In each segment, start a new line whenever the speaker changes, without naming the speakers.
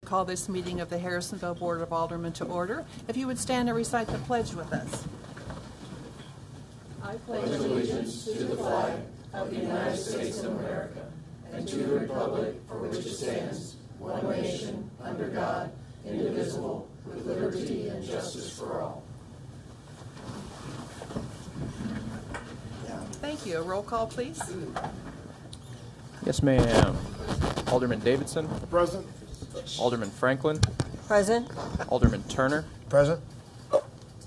Call this meeting of the Harrisonville Board of Aldermen to order. If you would stand and recite the pledge with us. I pledge allegiance to the flag of the United States of America and to the republic for which it stands, one nation, under God, indivisible, with liberty and justice for all. Thank you. A roll call, please.
Yes, ma'am. Alderman Davidson.
Present.
Alderman Franklin.
Present.
Alderman Turner.
Present.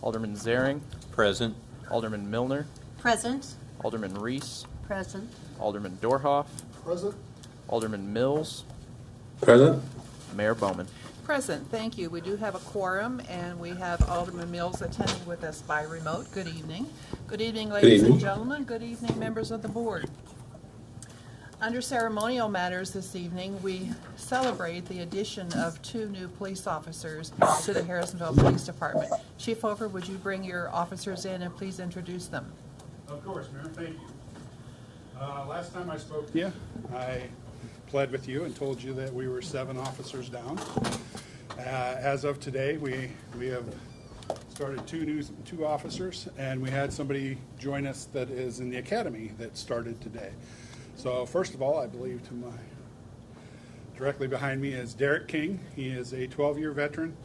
Alderman Zaring.
Present.
Alderman Milner.
Present.
Alderman Reese.
Present.
Alderman Dorhoff.
Present.
Alderman Mills.
Present.
Mayor Bowman.
Present. Thank you. We do have a quorum, and we have Alderman Mills attending with us by remote. Good evening. Good evening, ladies and gentlemen. Good evening, members of the board. Under ceremonial matters this evening, we celebrate the addition of 2 new police officers to the Harrisonville Police Department. Chief Hofer, would you bring your officers in and please introduce them?
Of course, Mayor. Thank you. Last time I spoke to you, I pled with you and told you that we were 7 officers down. As of today, we have started 2 officers, and we had somebody join us that is in the academy that started today. So first of all, I believe directly behind me is Derek King. He is a 12-year veteran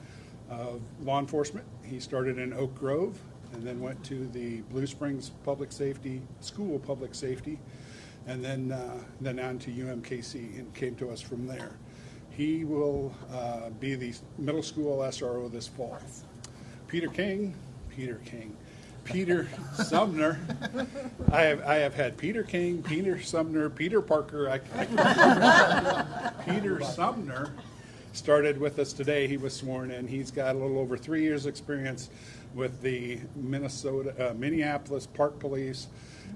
of law enforcement. He started in Oak Grove and then went to the Blue Springs Public Safety School of Public Safety, and then on to UMKC and came to us from there. He will be the middle school SRO this fall. Peter Sumner. I have had Peter King, Peter Sumner, Peter Parker. Peter Sumner started with us today. He was sworn in. He's got a little over 3 years experience with the Minneapolis Park Police,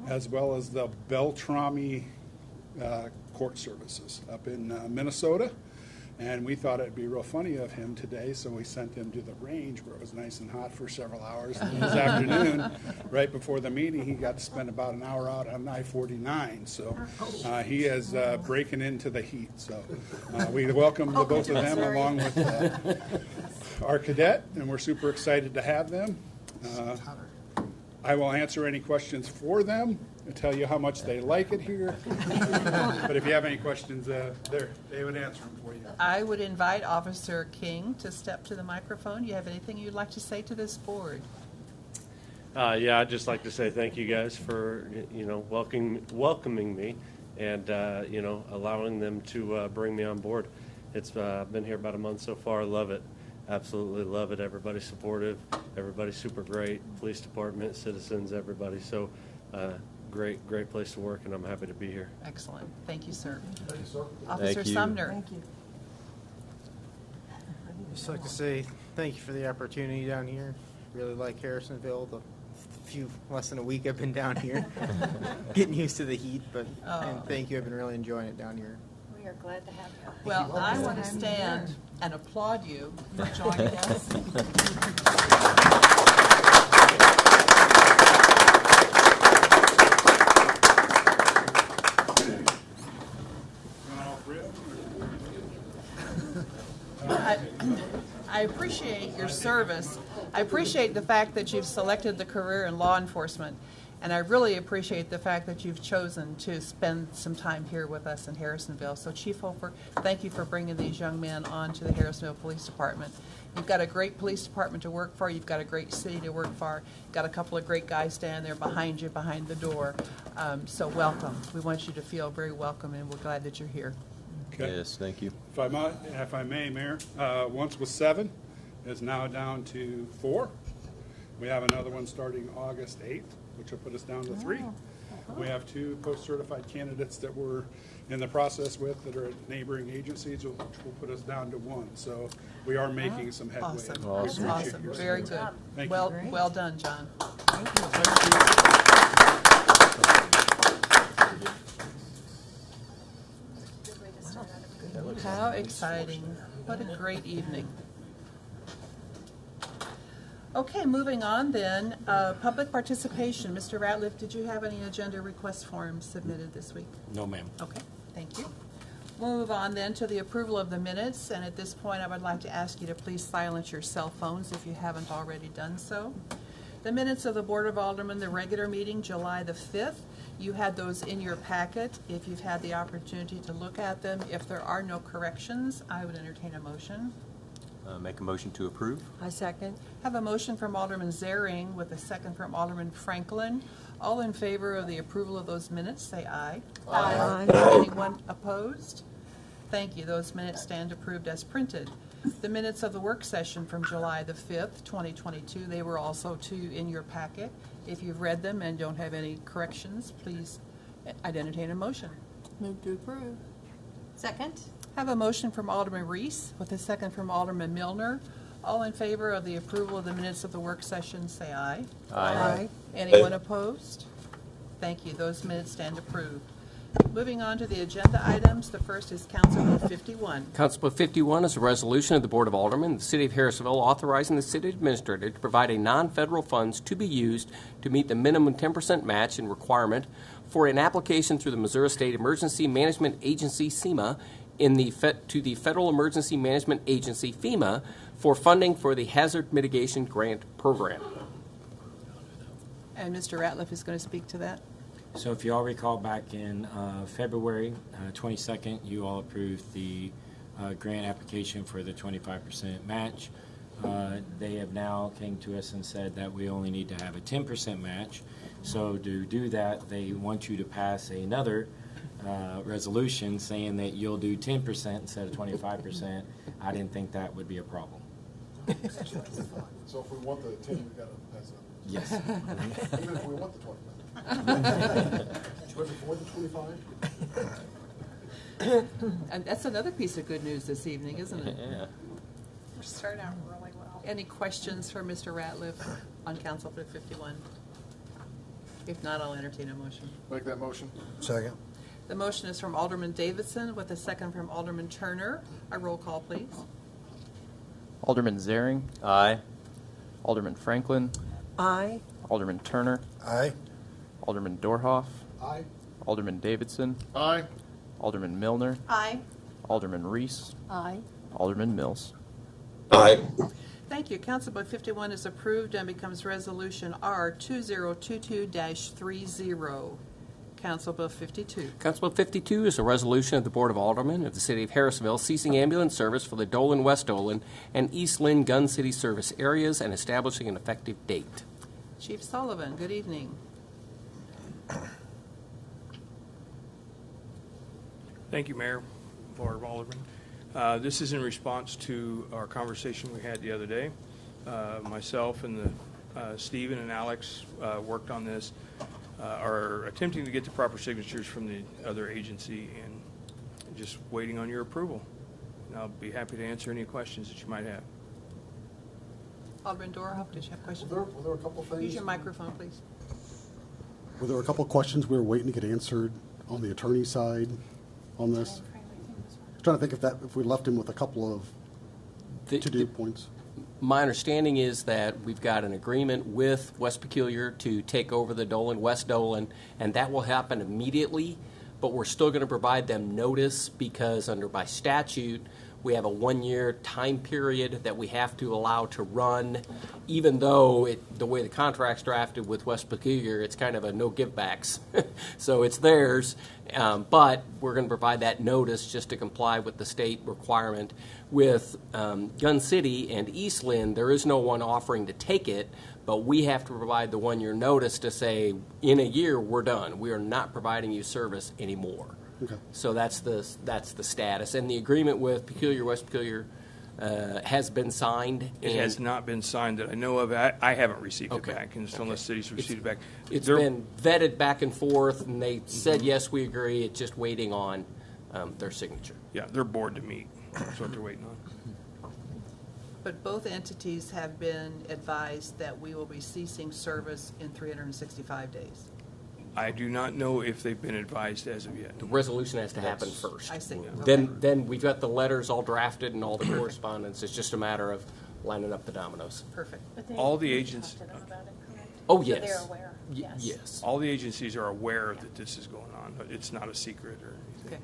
as well as the Beltrami Court Services up in Minnesota. And we thought it'd be real funny of him today, so we sent him to the range where it was nice and hot for several hours. And this afternoon, right before the meeting, he got to spend about an hour out on I-49. So he is breaking into the heat. So we welcome the both of them along with our cadet, and we're super excited to have them. I will answer any questions for them and tell you how much they like it here. But if you have any questions, they would answer them for you.
I would invite Officer King to step to the microphone. Do you have anything you'd like to say to this board?
Yeah, I'd just like to say thank you guys for welcoming me and allowing them to bring me on board. It's been here about a month so far. Love it. Absolutely love it. Everybody's supportive. Everybody's super great. Police department, citizens, everybody. So great place to work, and I'm happy to be here.
Excellent. Thank you, sir.
Thank you, sir.
Officer Sumner.
Thank you.
I'd just like to say thank you for the opportunity down here. Really like Harrisonville. The less than a week I've been down here, getting used to the heat, and thank you. I've been really enjoying it down here.
We are glad to have you.
Well, I want to stand and applaud you for joining us. I appreciate your service. I appreciate the fact that you've selected the career in law enforcement, and I really appreciate the fact that you've chosen to spend some time here with us in Harrisonville. So Chief Hofer, thank you for bringing these young men on to the Harrisonville Police Department. You've got a great police department to work for. You've got a great city to work for. You've got a couple of great guys standing there behind you, behind the door. So welcome. We want you to feel very welcome, and we're glad that you're here.
Okay.
Yes, thank you.
If I may, Mayor, once was 7, is now down to 4. We have another one starting August 8th, which will put us down to 3. We have 2 post-certified candidates that we're in the process with that are at neighboring agencies, which will put us down to 1. So we are making some headway.
Awesome.
Awesome.
Awesome. Very good.
Thank
well,
you.
well done, John. How exciting. What a great evening. Okay, moving on then. Public participation. Mr. Ratliff, did you have any agenda request forms submitted this week?
No, ma'am.
Okay, thank you. We'll move on then to the approval of the minutes, and at this point, I would like to ask you to please silence your cell phones if you haven't already done so. The minutes of the Board of Aldermen, the regular meeting, July the 5th. You had those in your packet. If you've had the opportunity to look at them, if there are no corrections, I would entertain a motion.
Make a motion to approve.
I second.
Have a motion from Alderman Zaring with a second from Alderman Franklin. All in favor of the approval of those minutes, say aye.
Aye.
Anyone opposed? Thank you. Those minutes stand approved as printed. The minutes of the work session from July the 5th, 2022, they were also in your packet. If you've read them and don't have any corrections, please entertain a motion.
Move to approve. Second.
Have a motion from Alderman Reese with a second from Alderman Milner. All in favor of the approval of the minutes of the work session, say aye.
Aye.
Anyone opposed? Thank you. Those minutes stand approved. Moving on to the agenda items, the first is Council Bill 51.
Council Bill 51 is a resolution of the Board of Aldermen of the City of Harrisonville authorizing the city administrator to provide a non-federal funds to be used to meet the minimum 10% match and requirement for an application through the Missouri State Emergency Management Agency, SEMA, to the Federal Emergency Management Agency, FEMA, for funding for the Hazard Mitigation Grant Program.
And Mr. Ratliff is going to speak to that.
So if you all recall, back in February 22nd, you all approved the grant application for the 25% match. They have now came to us and said that we only need to have a 10% match. So to do that, they want you to pass another resolution saying that you'll do 10% instead of 25%. I didn't think that would be a problem.
So if we want the 10, we've got to pass it.
Yes.
Even if we want the 25. But before the 25?
And that's another piece of good news this evening, isn't it?
Yeah.
We're starting out really well.
Any questions for Mr. Ratliff on Council Bill 51? If not, I'll entertain a motion.
Make that motion.
Second.
The motion is from Alderman Davidson with a second from Alderman Turner. A roll call, please.
Alderman Zaring.
Aye.
Alderman Franklin.
Aye.
Alderman Turner.
Aye.
Alderman Dorhoff.
Aye.
Alderman Davidson.
Aye.
Alderman Milner.
Aye.
Alderman Reese.
Aye.
Alderman Mills.
Aye.
Thank you. Council Bill 51 is approved and becomes Resolution R 2022-30. Council Bill 52.
Council Bill 52 is a resolution of the Board of Aldermen of the City of Harrisonville ceasing ambulance service for the Dolan, West Dolan, and East Lynn Gun City service areas and establishing an effective date.
Chief Sullivan, good evening.
Thank you, Mayor, Board of Aldermen. This is in response to our conversation we had the other day. Myself and Stephen and Alex worked on this, are attempting to get the proper signatures from the other agency and just waiting on your approval. And I'll be happy to answer any questions that you might have.
Alderman Dorhoff, did you have questions?
Were there a couple things?
Use your microphone, please.
Were there a couple questions we were waiting to get answered on the attorney side on this? I'm trying to think if we left him with a couple of to-do points.
My understanding is that we've got an agreement with West Peculiar to take over the Dolan, West Dolan, and that will happen immediately, but we're still going to provide them notice because by statute, we have a 1-year time period that we have to allow to run, even though the way the contract's drafted with West Peculiar, it's kind of a no give backs. So it's theirs, but we're going to provide that notice just to comply with the state requirement. With Gun City and East Lynn, there is no one offering to take it, but we have to provide the 1-year notice to say, in a year, we're done. We are not providing you service anymore.
Okay.
So that's the status, and the agreement with West Peculiar has been signed.
It has not been signed that I know of. I haven't received
Okay.
it back, and until the city's received it back.
It's
There-
been vetted back and forth, and they said yes, we agree. It's just waiting on their signature.
Yeah, they're bored to meet. That's what they're waiting on.
But both entities have been advised that we will be ceasing service in 365 days.
I do not know if they've been advised as of yet.
The resolution has to happen first.
I see.
Then we've got the letters all drafted and all the correspondence. It's just a matter of lining up the dominoes.
Perfect.
All the agents,
Oh,
So
yes.
they're aware,
Y-
yes.
Yes.
all the agencies are aware that this is going on, but it's not a secret or anything.
Okay.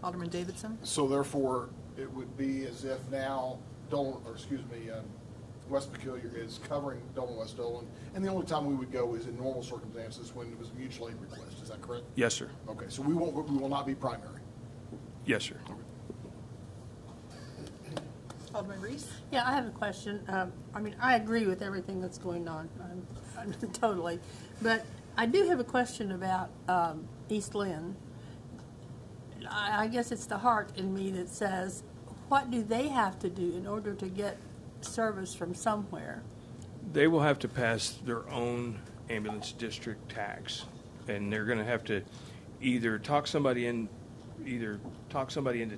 Alderman Davidson?
So therefore, it would be as if now West Peculiar is covering Dolan, West Dolan, and the only time we would go is in normal circumstances when it was a mutual aid request. Is that correct?
Yes, sir.
Okay, so we will not be primary.
Yes, sir.
Alderman Reese?
Yeah, I have a question. I mean, I agree with everything that's going on, I'm totally. But I do have a question about East Lynn. I guess it's the heart in me that says, what do they have to do in order to get service from somewhere?
They will have to pass their own ambulance district tax, and they're going to have to either talk somebody into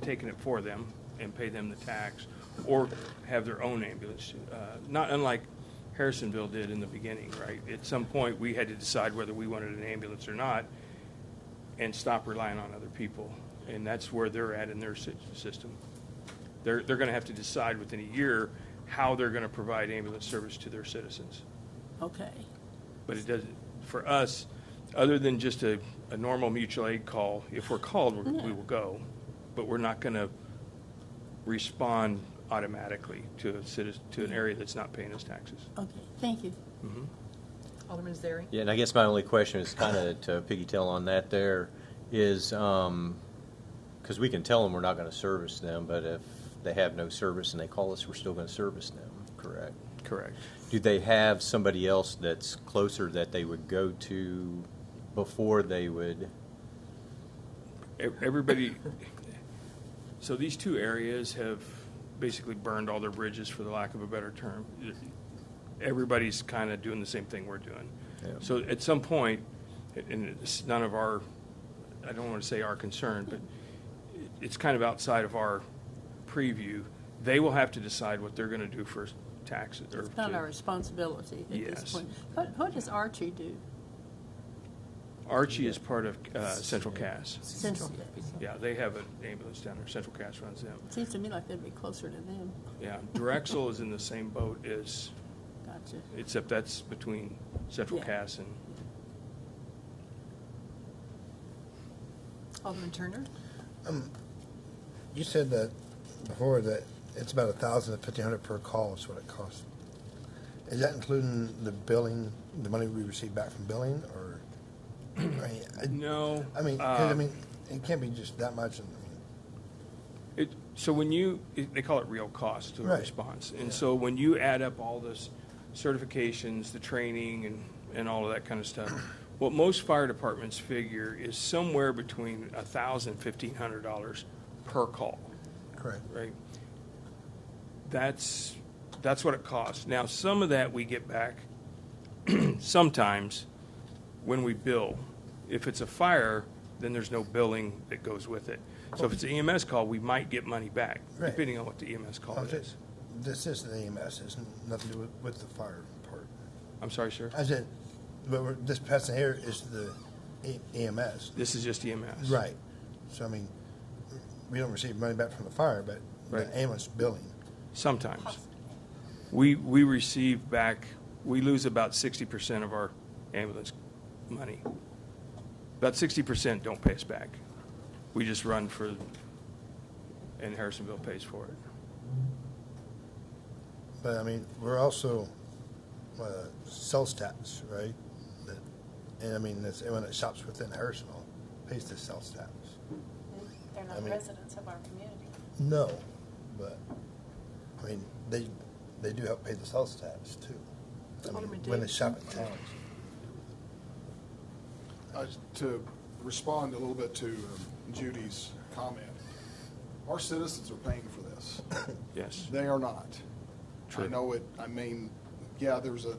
taking it for them and pay them the tax, or have their own ambulance. Not unlike Harrisonville did in the beginning, right? At some point, we had to decide whether we wanted an ambulance or not, and stop relying on other people. And that's where they're at in their system. They're going to have to decide within a year how they're going to provide ambulance service to their citizens.
Okay.
But it doesn't, for us, other than just a normal mutual aid call, if we're called, we will go. But we're not going to respond automatically to an area that's not paying us taxes.
Okay, thank you.
Mm-hmm.
Alderman Zary?
Yeah, and I guess my only question is kind of to piggytail on that there is, because we can tell them we're not going to service them, but if they have no service and they call us, we're still going to service them, correct?
Correct.
Do they have somebody else that's closer that they would go to before they would?
Everybody, so these two areas have basically burned all their bridges, for the lack of a better term. Everybody's kind of doing the same thing we're doing.
Yeah.
So at some point, and it's none of our, I don't want to say our concern, but it's kind of outside of our preview, they will have to decide what they're going to do for taxes.
It's not our responsibility at
Yes.
this point. What does Archie do?
Archie is part of Central Cass.
Central.
Yeah, they have an ambulance down there. Central Cass runs them.
Seems to me like they'd be closer to them.
Yeah, Drexel is in the same boat as,
Gotcha.
except that's between Central
Yeah.
Cass and.
Alderman Turner?
You said that before that it's about $1,000 to $1,500 per call is what it costs. Is that including the billing, the money we receive back from billing, or?
No.
I mean, 'cause, I mean, it can't be just that much.
So when they call it real cost to a
Right.
response. And so when you add up all this certifications, the training, and all of that kind of stuff, what most fire departments figure is somewhere between $1,000 and $1,500 per call.
Correct.
Right? That's what it costs. Now, some of that we get back sometimes when we bill. If it's a fire, then there's no billing that goes with it. So if it's an EMS call, we might get money back,
Right.
depending on what the EMS call is.
This is the EMS. It's nothing to do with the fire part.
I'm sorry, sir?
I said, but this passing here is the EMS.
This is just EMS.
Right. So, I mean, we don't receive money back from the fire, but
Right.
the ambulance billing.
Sometimes. We receive back, we lose about 60% of our ambulance money. About 60% don't pay us back. We just run for, and Harrisonville pays for it.
But, I mean, we're also sales tax, right? And, I mean, anyone that shops within Harrisonville pays the sales tax.
They're not residents of our community.
No, but, I mean, they do help pay the sales tax, too. I mean, when they shop in towns.
To respond a little bit to Judy's comment, our citizens are paying for this.
Yes.
They are not.
True.
I know it. I mean, yeah, there's a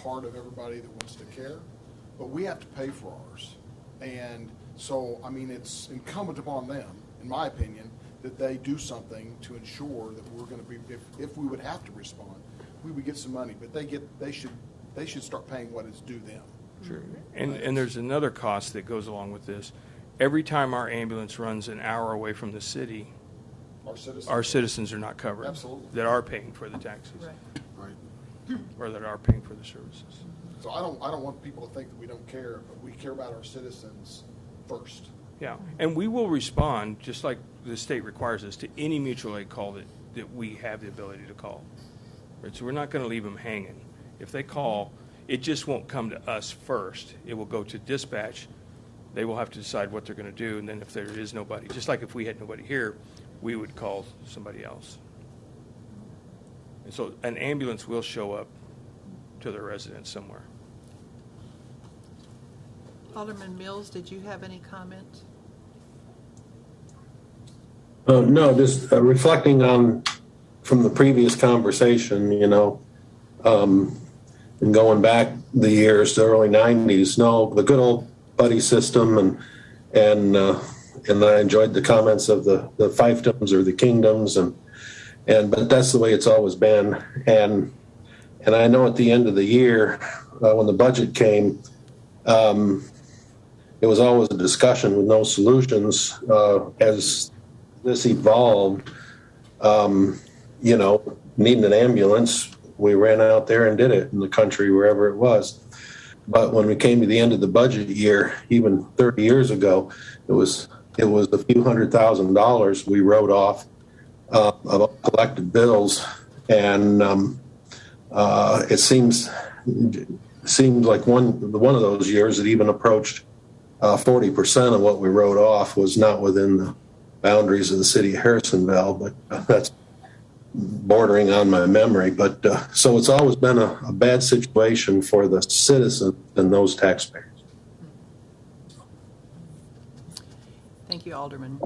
part of everybody that wants to care, but we have to pay for ours. And so, I mean, it's incumbent upon them, in my opinion, that they do something to ensure that we're going to be, if we would have to respond, we would get some money. But they should start paying what is due them.
Sure. And there's another cost that goes along with this. Every time our ambulance runs an hour away from the city, our citizens are not covered.
Absolutely.
That are paying for the taxes.
Right.
Or that are paying for the services.
So I don't want people to think that we don't care, but we care about our citizens first.
Yeah, and we will respond, just like the state requires us, to any mutual aid call that we have the ability to call. Right? So we're not going to leave them hanging. If they call, it just won't come to us first. It will go to dispatch. They will have to decide what they're going to do, and then if there is nobody, just like if we had nobody here, we would call somebody else. And so an ambulance will show up to their residence somewhere.
Alderman Mills, did you have any comment?
No, just reflecting on from the previous conversation, and going back the years to early 90s. No, the good old buddy system, and I enjoyed the comments of the fiefdoms or the kingdoms, but that's the way it's always been. And I know at the end of the year, when the budget came, it was always a discussion with no solutions. As this evolved, needing an ambulance, we ran out there and did it in the country, wherever it was. But when we came to the end of the budget year, even 30 years ago, it was a few $100,000 we wrote off of collected bills, and it seems like one of those years it even approached 40% of what we wrote off was not within the boundaries of the city of Harrisonville, but that's bordering on my memory. But so it's always been a bad situation for the citizens and those taxpayers.
Thank you, Alderman.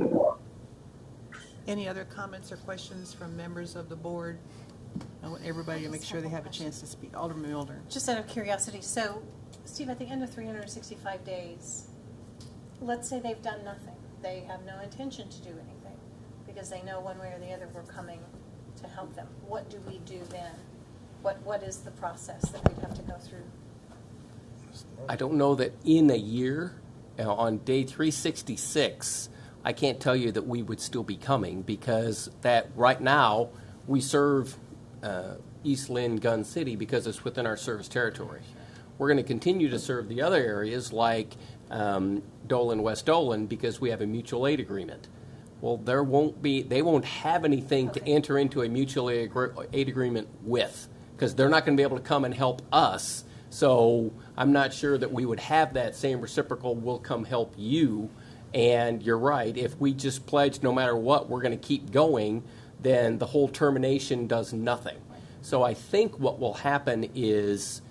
Any other comments or questions from members of the board? I want everybody to make sure they have a chance to speak. Alderman Milner.
Just out of curiosity, so Steve, at the end of 365 days, let's say they've done nothing. They have no intention to do anything because they know one way or the other we're coming to help them. What do we do then? What is the process that we'd have to go through?
I don't know that in a year, on day 366, I can't tell you that we would still be coming, because that right now we serve East Lynn, Gun City, because it's within our service territory. We're going to continue to serve the other areas like Dolan, West Dolan, because we have a mutual aid agreement. Well, they won't have anything to enter into a mutual aid agreement with, because they're not going to be able to come and help us. So I'm not sure that we would have that same reciprocal, we'll come help you. And you're right, if we just pledge no matter what, we're going to keep going, then the whole termination does nothing. So I think what will happen is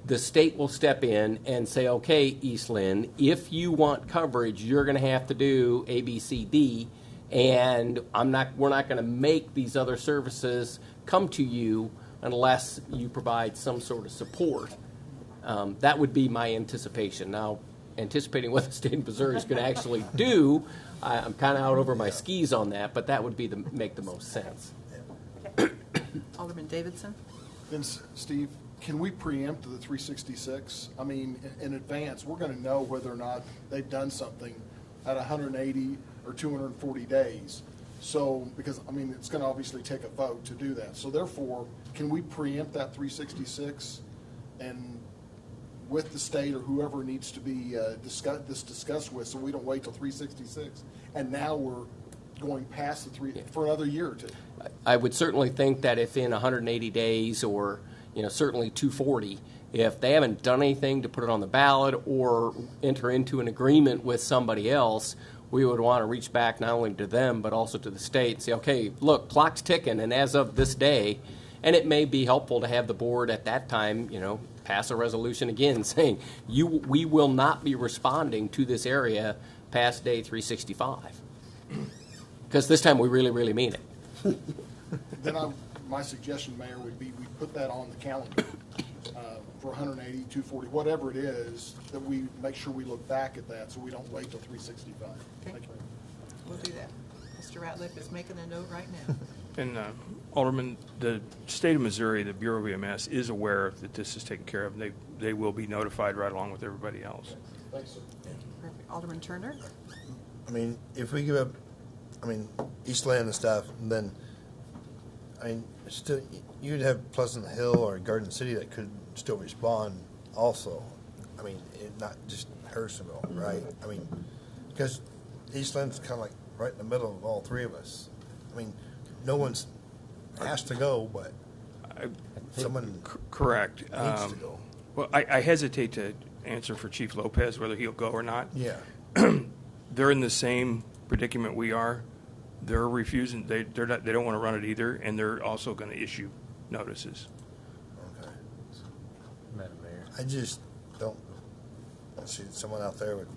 the state will step in and say, okay, East Lynn, if you want coverage, you're going to have to do A, B, C, D, and we're not going to make these other services come to you unless you provide some sort of support. That would be my anticipation. Now, anticipating what the state of Missouri is going to actually do, I'm kind of out over my skis on that, but that would be make the most sense.
Alderman Davidson.
Then, Steve, can we preempt the 366? I mean, in advance, we're going to know whether or not they've done something at 180 or 240 days. So, because, I mean, it's going to obviously take a vote to do that. So, therefore, can we preempt that 366 and with the state or whoever needs to be discussed with, so we don't wait till 366, and now we're going past for another year or two?
I would certainly think that if in 180 days or certainly 240, if they haven't done anything to put it on the ballot or enter into an agreement with somebody else, we would want to reach back not only to them but also to the state and say, okay, look, clock's ticking, and as of this day, and it may be helpful to have the board at that time, pass a resolution again saying we will not be responding to this area past day 365, because this time we really, really mean it.
Then my suggestion, Mayor, would be we put that on the calendar for 180, 240, whatever it is, that we make sure we look back at that so we don't wait till 365.
Okay.
Thank you.
We'll do that. Mr. Ratliff is making a note right now.
And Alderman, the state of Missouri, the Bureau of EMS, is aware that this is taken care of. They will be notified right along with everybody else.
Thanks, sir.
Perfect. Alderman Turner.
I mean, if we give up, East Land and stuff, then, still, you'd have Pleasant Hill or Garden City that could still respond also. Not just Harrisonville, right? Because East Lynn's kind of like right in the middle of all three of us. I mean, no one's has to go, but someone
Correct.
needs to go.
Well, I hesitate to answer for Chief Lopez whether he'll go or not.
Yeah.
They're in the same predicament we are. They're refusing. They don't want to run it either, and they're also going to issue notices.
Okay.
Madam Mayor.
I just don't see someone out there would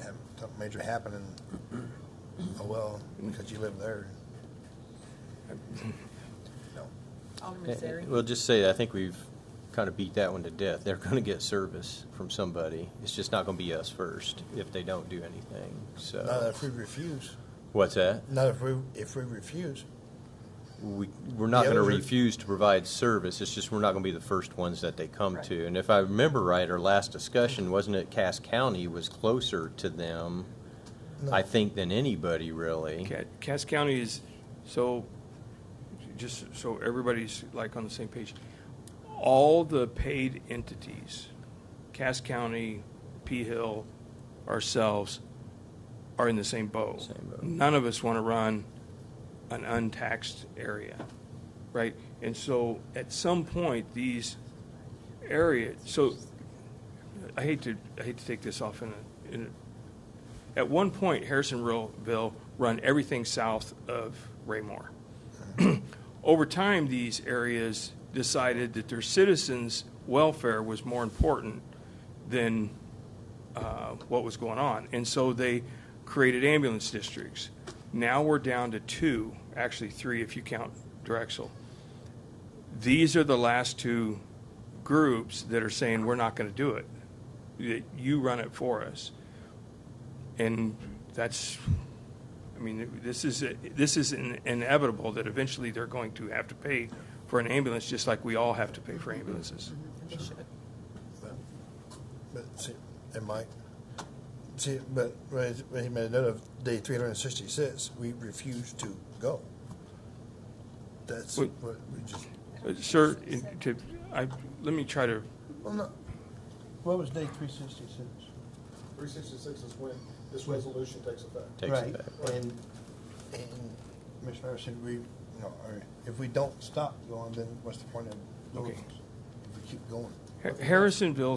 have something major happen and, oh, well, because you live there. No.
Alderman Zary.
Well, just say, I think we've kind of beat that one to death. They're going to get service from somebody. It's just not going to be us first if they don't do anything. So.
Not if we refuse.
What's that?
Not if we refuse.
We're not
The
going to
others are-
refuse to provide service. It's just we're not going to be the first ones that they come to. And if I remember right, our last discussion, wasn't it Cass County was closer to them,
No.
I think, than anybody really.
Cass County is, so, just so everybody's like on the same page, all the paid entities, Cass County, P Hill, ourselves, are in the same boat.
Same boat.
None of us want to run an untaxed area, right? And so at some point, these areas, so I hate to take this off at one point, Harrisonville run everything south of Raymore. Over time, these areas decided that their citizens' welfare was more important than what was going on. And so they created ambulance districts. Now we're down to 2, actually 3 if you count Drexel. These are the last 2 groups that are saying we're not going to do it. You run it for us. And that's, I mean, this is inevitable that eventually they're going to have to pay for an ambulance just like we all have to pay for ambulances.
They should.
But see, and Mike, see, but when he made a note of day 366, we refused to go. That's
Wait.
what we just.
Sir, let me try to,
Well, no. What was day 366?
366 is when this resolution takes effect.
Takes
Right,
effect.
and Commissioner said if we don't stop going, then what's the point of doing
Okay.
this? If we keep going.
Harrisonville,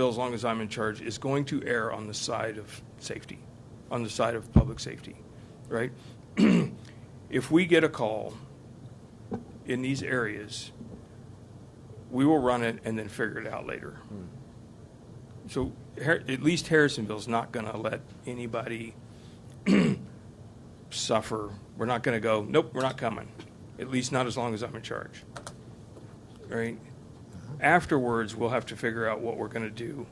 as long as I'm in charge, is going to err on the side of safety, on the side of public safety, right? If we get a call in these areas, we will run it and then figure it out later. So at least Harrisonville's not going to let anybody suffer. We're not going to go, nope, we're not coming. At least not as long as I'm in charge, right? Afterwards, we'll have to figure out what we're going to do.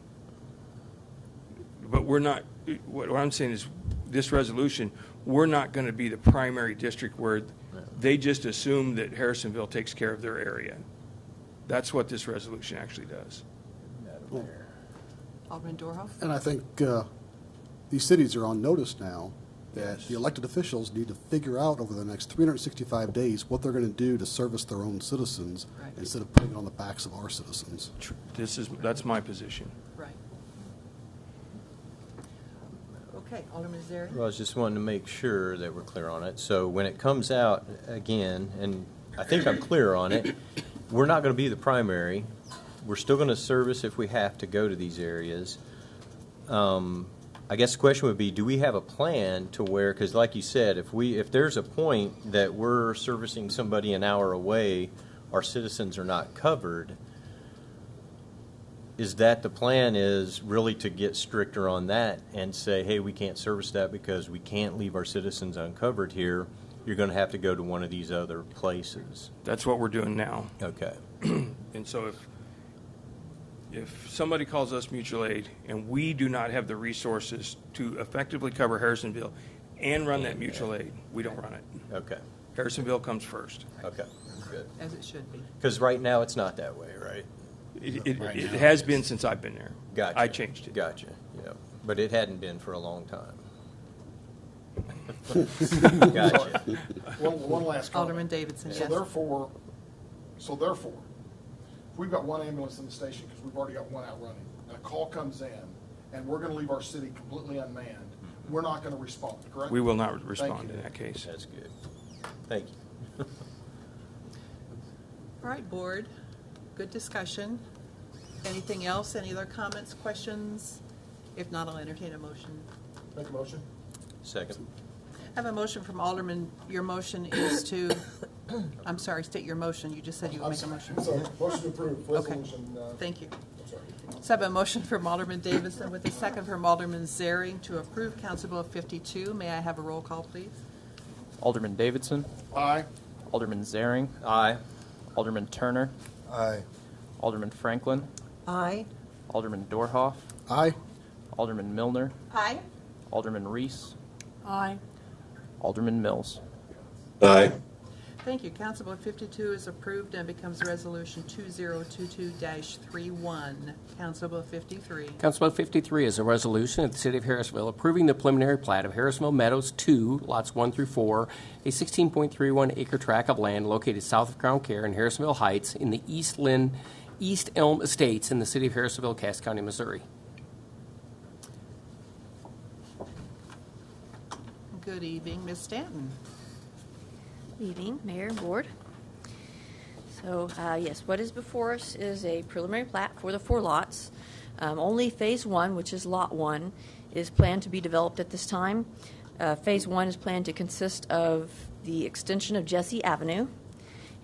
But we're not, what I'm saying is this resolution, we're not going to be the primary district where they just assume that Harrisonville takes care of their area. That's what this resolution actually does.
Alderman Dorhoff?
And I think these cities are on notice now that the elected officials need to figure out over the next 365 days what they're going to do to service their own citizens
Right.
instead of putting it on the backs of our citizens.
That's my position.
Right. Okay, Alderman Zary?
Well, I was just wanting to make sure that we're clear on it. So when it comes out again, and I think I'm clear on it, we're not going to be the primary. We're still going to service if we have to go to these areas. I guess the question would be, do we have a plan to where, because like you said, if there's a point that we're servicing somebody an hour away, our citizens are not covered, is that the plan is really to get stricter on that and say, hey, we can't service that because we can't leave our citizens uncovered here. You're going to have to go to one of these other places.
That's what we're doing now.
Okay.
And so if somebody calls us mutual aid and we do not have the resources to effectively cover Harrisonville and run that mutual aid, we don't run it.
Okay.
Harrisonville comes first.
Okay. Good.
As it should be.
Because right now it's not that way, right?
It has been since I've been there.
Gotcha.
I changed it.
Gotcha. Yeah. But it hadn't been for a long time. Gotcha.
One last comment.
Alderman Davidson,
So
yes.
therefore, if we've got one ambulance in the station because we've already got one out running, and a call comes in, and we're gonna leave our city completely unmanned, we're not gonna respond, correct?
We will not
Thank
respond
you.
in that case.
That's good. Thank you.
All right, board, good discussion. Anything else? Any other comments, questions? If not, I'll entertain a motion.
Make a motion?
Second.
I have a motion from Alderman. Your motion is to, I'm sorry, state your motion. You just said you would make a motion.
Sorry, motion to approve,
Okay.
resolution.
Thank you.
I'm sorry.
So I have a motion from Alderman Davidson with a second from Alderman Zaring to approve Council Bill 52. May I have a roll call, please?
Alderman Davidson.
Aye.
Alderman Zaring.
Aye.
Alderman Turner.
Aye.
Alderman Franklin.
Aye.
Alderman Dorhoff.
Aye.
Alderman Milner.
Aye.
Alderman Reese.
Aye.
Alderman Mills.
Aye.
Thank you. Council Bill 52 is approved and becomes Resolution 2022-31. Council Bill 53.
Council Bill 53 is a resolution of the City of Harrisonville approving the preliminary plat of Harrisonville Meadows 2, lots 1 through 4, a 16.31 acre tract of land located south of Crown Care in Harrisonville Heights in the East Elm Estates in the City of Harrisonville, Cass County, Missouri.
Good evening, Ms. Stanton.
Evening, Mayor and Board. So, yes, what is before us is a preliminary plat for the 4 lots. Only Phase 1, which is Lot 1, is planned to be developed at this time. Phase 1 is planned to consist of the extension of Jesse Avenue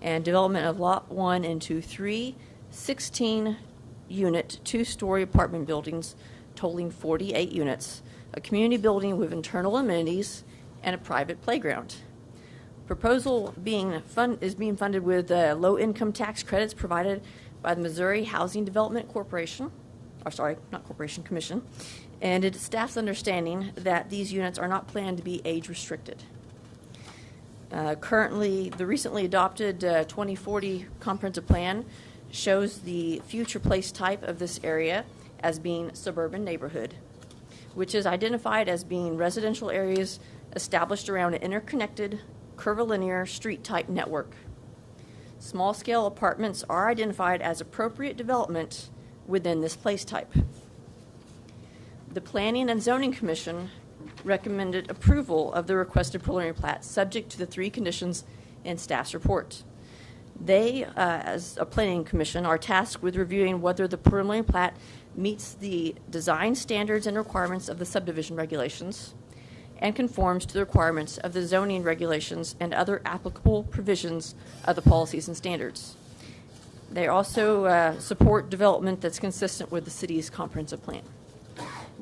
and development of Lot 1 into 3 16-unit, 2-story apartment buildings totaling 48 units, a community building with internal amenities, and a private playground. Proposal is being funded with low-income tax credits provided by the Missouri Housing Development Corporation, Commission, and it's staff's understanding that these units are not planned to be age-restricted. Currently, the recently adopted 2040 Comprehensive Plan shows the future place type of this area as being suburban neighborhood, which is identified as being residential areas established around an interconnected, curvilinear street-type network. Small-scale apartments are identified as appropriate development within this place type. The Planning and Zoning Commission recommended approval of the requested preliminary plat subject to the 3 conditions in staff's report. They, as a planning commission, are tasked with reviewing whether the preliminary plat meets the design standards and requirements of the subdivision regulations and conforms to the requirements of the zoning regulations and other applicable provisions of the policies and standards. They also support development that's consistent with the city's comprehensive plan.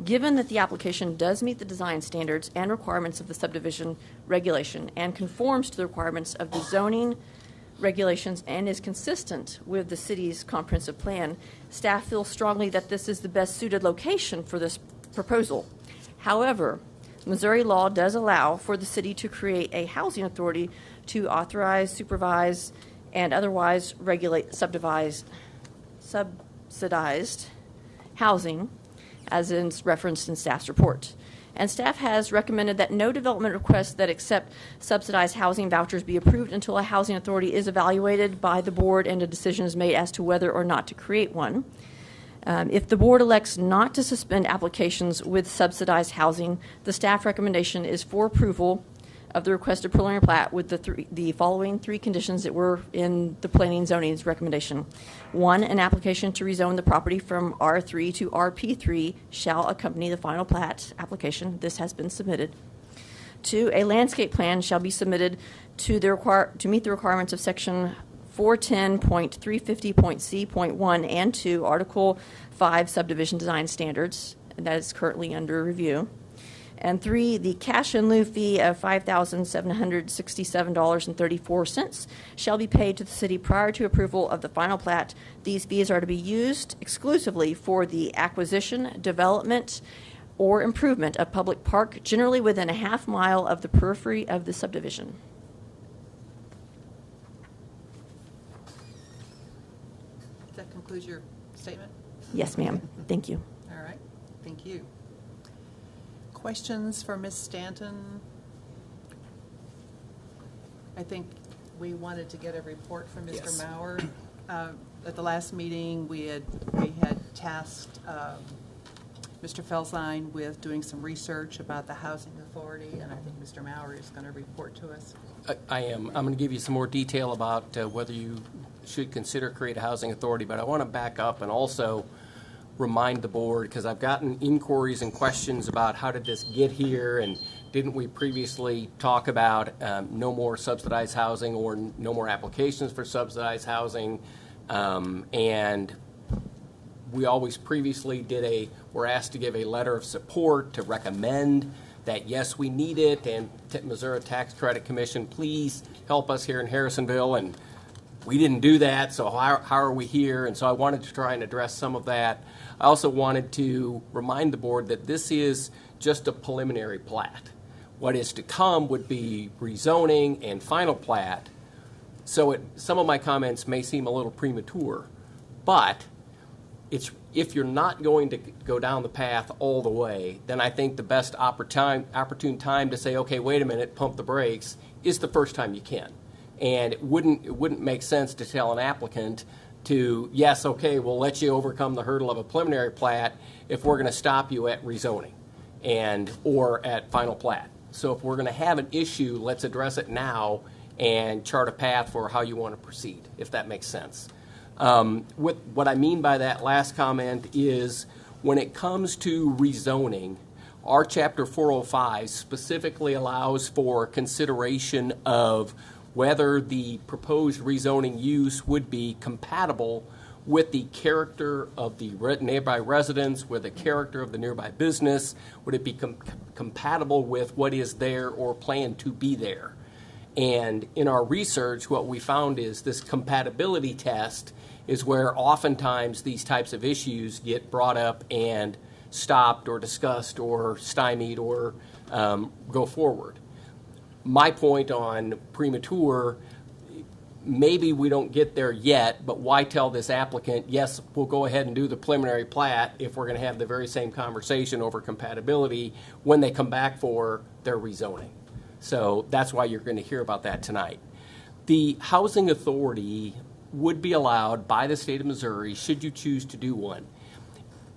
Given that the application does meet the design standards and requirements of the subdivision regulation and conforms to the requirements of the zoning regulations and is consistent with the city's comprehensive plan, staff feels strongly that this is the best suited location for this proposal. However, Missouri law does allow for the city to create a housing authority to authorize, supervise, and otherwise regulate subsidized housing, as is referenced in staff's report. And staff has recommended that no development requests that accept subsidized housing vouchers be approved until a housing authority is evaluated by the board and a decision is made as to whether or not to create one. If the board elects not to suspend applications with subsidized housing, the staff recommendation is for approval of the requested preliminary plat with the following 3 conditions that were in the Planning and Zoning's recommendation. 1, an application to rezone the property from R3 to RP3 shall accompany the final plat application. This has been submitted. 2, a landscape plan shall be submitted to meet the requirements of Section 410.350.C.1 and 2, Article 5 Subdivision Design Standards, and that is currently under review. And 3, the cash in lieu fee of $5,767.34 shall be paid to the city prior to approval of the final plat. These fees are to be used exclusively for the acquisition, development, or improvement of public park, generally within a half mile of the periphery of the subdivision.
That concludes your statement?
Yes, ma'am. Thank you.
All right. Thank you. Questions for Ms. Stanton? I think we wanted to get a report from Mr.
Yes.
Mauer. At the last meeting, we had tasked Mr. Felzine with doing some research about the Housing Authority, and I think Mr. Maury is going to report to us.
I am. I'm going to give you some more detail about whether you should consider create a housing authority, but I want to back up and also remind the board, because I've gotten inquiries and questions about how did this get here, and didn't we previously talk about no more subsidized housing or no more applications for subsidized housing, and we always previously were asked to give a letter of support to recommend that yes, we need it, and Missouri Tax Credit Commission, please help us here in Harrisonville, and we didn't do that, so how are we here? And so I wanted to try and address some of that. I also wanted to remind the board that this is just a preliminary plat. What is to come would be rezoning and final plat. So some of my comments may seem a little premature, but if you're not going to go down the path all the way, then I think the best opportune time to say, okay, wait a minute, pump the brakes, is the first time you can. And it wouldn't make sense to tell an applicant to, yes, okay, we'll let you overcome the hurdle of a preliminary plat if we're going to stop you at rezoning or at final plat. So if we're going to have an issue, let's address it now and chart a path for how you want to proceed, if that makes sense. What I mean by that last comment is when it comes to rezoning, our Chapter 405 specifically allows for consideration of whether the proposed rezoning use would be compatible with the character of the nearby residents, with the character of the nearby business, would it be compatible with what is there or planned to be there. And in our research, what we found is this compatibility test is where oftentimes these types of issues get brought up and stopped or discussed or stymied or go forward. My point on premature, maybe we don't get there yet, but why tell this applicant, yes, we'll go ahead and do the preliminary plat if we're going to have the very same conversation over compatibility when they come back for their rezoning. So that's why you're going to hear about that tonight. The Housing Authority would be allowed by the state of Missouri should you choose to do one.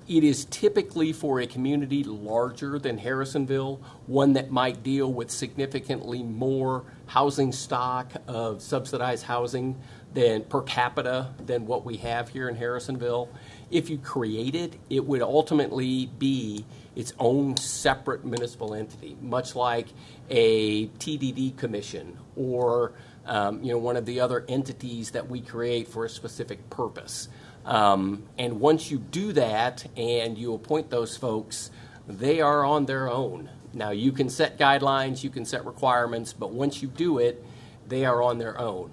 It is typically for a community larger than Harrisonville, one that might deal with significantly more housing stock of subsidized housing than per capita than what we have here in Harrisonville. If you create it, it would ultimately be its own separate municipal entity, much like a TDD commission or one of the other entities that we create for a specific purpose. And once you do that and you appoint those folks, they are on their own. Now, you can set guidelines, you can set requirements, but once you do it, they are on their own.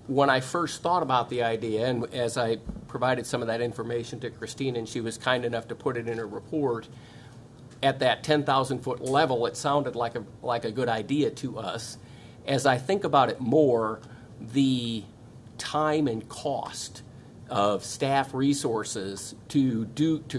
When I first thought about the idea, and as I provided some of that information to Christine, and she was kind enough to put it in her report, at that 10,000-foot level, it sounded like a good idea to us. As I think about it more, the time and cost of staff resources to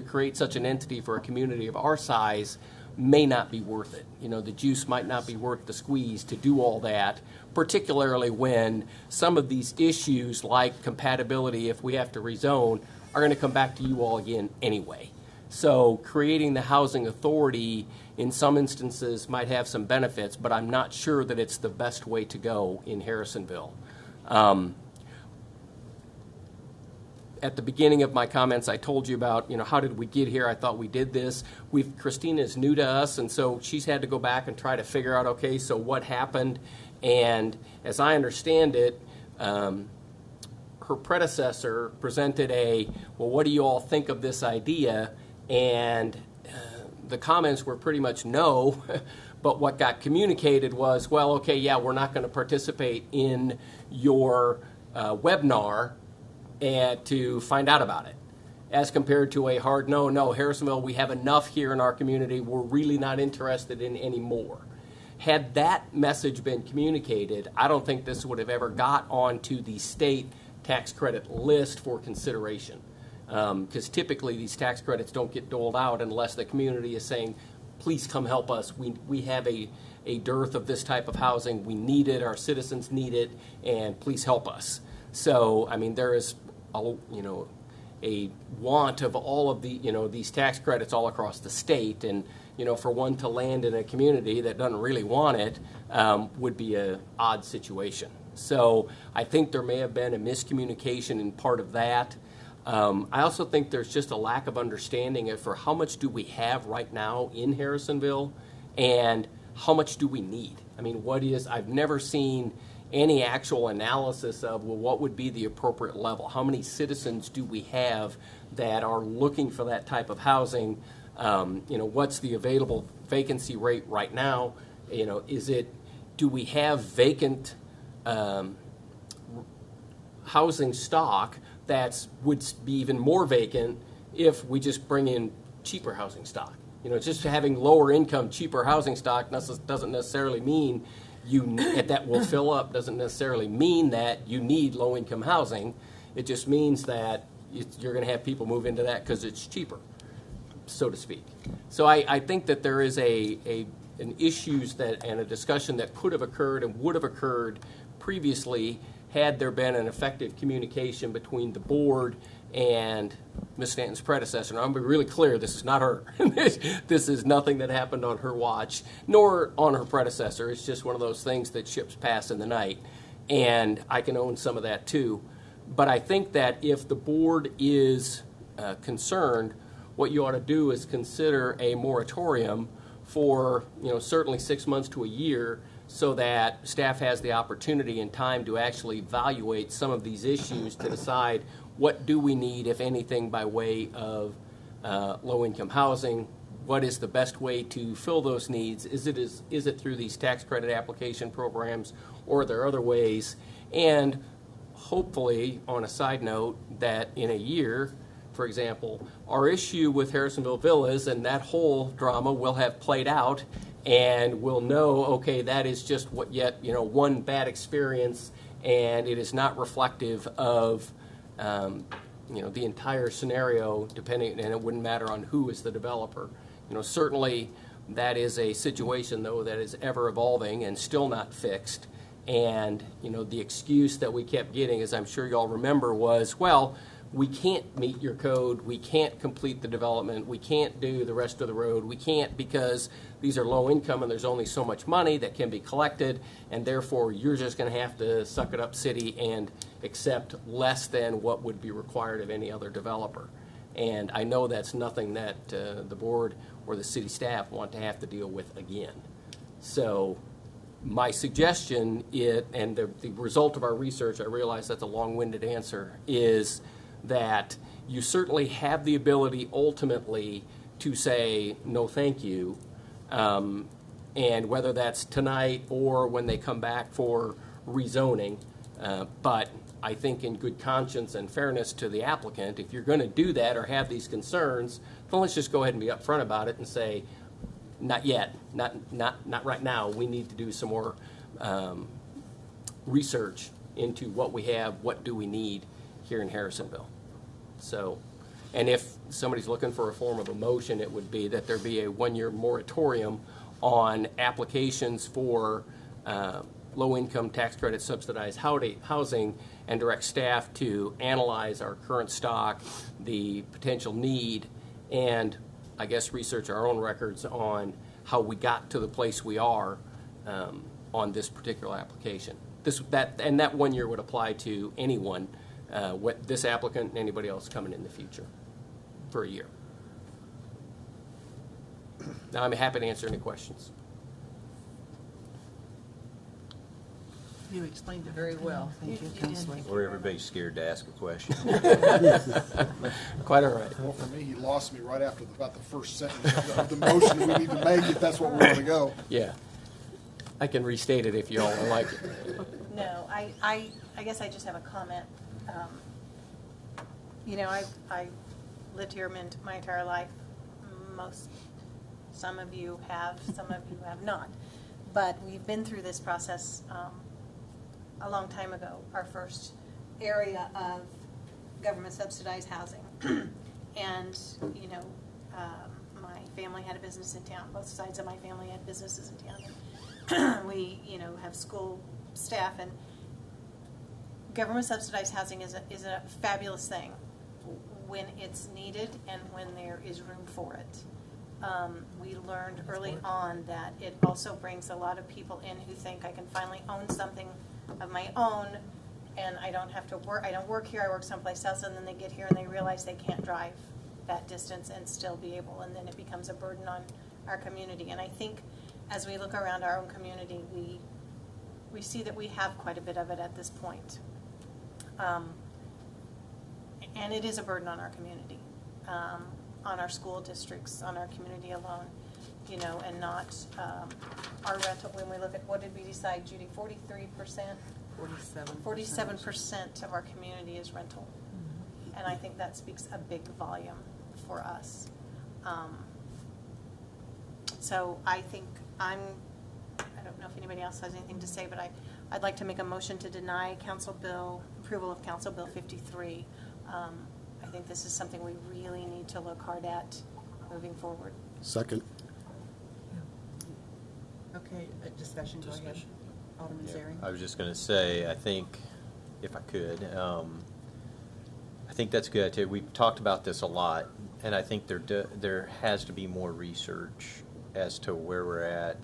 create such an entity for a community of our size may not be worth it. The juice might not be worth the squeeze to do all that, particularly when some of these issues like compatibility, if we have to rezone, are going to come back to you all again anyway. So creating the housing authority in some instances might have some benefits, but I'm not sure that it's the best way to go in Harrisonville. At the beginning of my comments, I told you about, how did we get here? I thought we did this. Christine is new to us, and so she's had to go back and try to figure out, okay, so what happened? And as I understand it, her predecessor presented well, what do you all think of this idea? And the comments were pretty much no, but what got communicated was, well, okay, yeah, we're not going to participate in your webinar and to find out about it, as compared to a hard no, Harrisonville, we have enough here in our community, we're really not interested in any more. Had that message been communicated, I don't think this would have ever got onto the state tax credit list for consideration, because typically these tax credits don't get doled out unless the community is saying, please come help us, we have a dearth of this type of housing, we need it, our citizens need it, and please help us. So, there is a want of all of the, these tax credits all across the state, and for one to land in a community that doesn't really want it would be an odd situation. So I think there may have been a miscommunication in part of that. I also think there's just a lack of understanding for how much do we have right now in Harrisonville and how much do we need. I mean, I've never seen any actual analysis of, well, what would be the appropriate level? How many citizens do we have that are looking for that type of housing? What's the available vacancy rate right now? Do we have vacant housing stock that would be even more vacant if we just bring in cheaper housing stock? Just having lower income, cheaper housing stock doesn't necessarily mean that will fill up, doesn't necessarily mean that you need low income housing. It just means that you're going to have people move into that because it's cheaper, so to speak. So I think that there is an issues and a discussion that could have occurred and would have occurred previously had there been an effective communication between the board and Ms. Stanton's predecessor. And I'm going to be really clear, this is not her. This is nothing that happened on her watch, nor on her predecessor. It's just one of those things that ships pass in the night. And I can own some of that too. But I think that if the board is concerned, what you ought to do is consider a moratorium for certainly 6 months to a year, so that staff has the opportunity and time to actually evaluate some of these issues to decide what do we need, if anything, by way of low-income housing. What is the best way to fill those needs? Is it through these tax credit application programs, or are there other ways? And hopefully, on a side note, that in a year, for example, our issue with Harrisonville Villas and that whole drama will have played out, and we'll know, okay, that is just one bad experience, and it is not reflective of the entire scenario, and it wouldn't matter on who is the developer. Certainly that is a situation, though, that is ever evolving and still not fixed. And the excuse that we kept getting, as I'm sure you all remember, was, well, we can't meet your code, we can't complete the development, we can't do the rest of the road, we can't because these are low income and there's only so much money that can be collected, and therefore you're just going to have to suck it up, city, and accept less than what would be required of any other developer. And I know that's nothing that the board or the city staff want to have to deal with again. So my suggestion, and the result of our research, I realize that's a long-winded answer, is that you certainly have the ability ultimately to say no thank you, and whether that's tonight or when they come back for rezoning. But I think in good conscience and fairness to the applicant, if you're going to do that or have these concerns, then let's just go ahead and be upfront about it and say, not yet, not right now. We need to do some more research into what we have, what do we need here in Harrisonville. So, and if somebody's looking for a form of a motion, it would be that there be a one-year moratorium on applications for low-income tax credit subsidized housing, and direct staff to analyze our current stock, the potential need, and I guess research our own records on how we got to the place we are on this particular application. And that 1 year would apply to anyone, this applicant and anybody else coming in the future for a year. Now I'm happy to answer any questions.
You explained it very well. Thank you, Councilor.
Or everybody's scared to ask a question.
Quite all right.
Well, for me, you lost me right after about the first sentence of the motion we need to make, if that's what we want to go.
Yeah. I can restate it if you all would like it.
No, I guess I just have a comment. I've lived here my entire life. Some of you have, some of you have not. But we've been through this process a long time ago, our first area of government subsidized housing. And, my family had a business in town. Both sides of my family had businesses in town. We, have school staff, and government subsidized housing is a fabulous thing. when it's needed and when there is room for it. We learned early on that it also brings a lot of people in who think I can finally own something of my own and I don't have to work. I don't work here, I work someplace else, and then they get here and they realize they can't drive that distance and still be able, and then it becomes a burden on our community. And I think as we look around our own community, we see that we have quite a bit of it at this point. And it is a burden on our community, on our school districts, on our community alone, you know, and not our rental. When we look at, what did we decide, Judy, 43%? 47% of our community is rental. Mm-hmm. And I think that speaks a big volume for us. So I think I don't know if anybody else has anything to say, but I'd like to make a motion to deny approval of Council Bill 53. I think this is something we really need to look hard at moving forward.
Second.
Okay, discussion, go ahead. Alderman Zaring.
I was just going to say, I think, if I could, I think that's good too. We've talked about this a lot, and I think there has to be more research as to where we're at.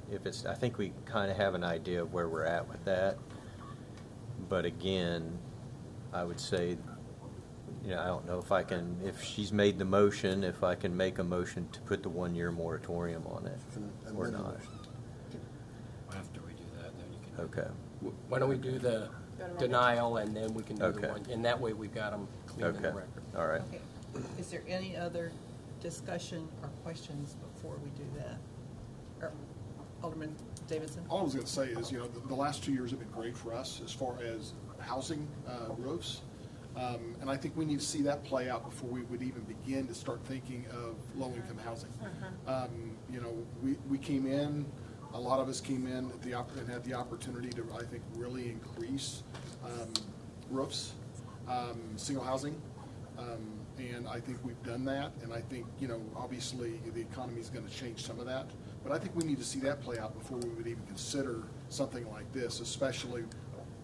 I think we kind of have an idea of where we're at with that. But again, I would say, you know, I don't know if she's made the motion, if I can make a motion to put the 1-year moratorium on it or not.
After we do that, then you can.
Okay.
Why don't we do the denial and then we can do the one, and that way we've got them clean in the record.
All right.
Okay. Is there any other discussion or questions before we do that? Or Alderman Davidson?
All I was going to say is, you know, the last 2 years have been great for us as far as housing roofs. And I think we need to see that play out before we would even begin to start thinking of low-income housing. You know, we came in, a lot of us came in and had the opportunity to, I think, really increase roofs, single housing. And I think we've done that. And I think, you know, obviously the economy is going to change some of that. But I think we need to see that play out before we would even consider something like this, especially.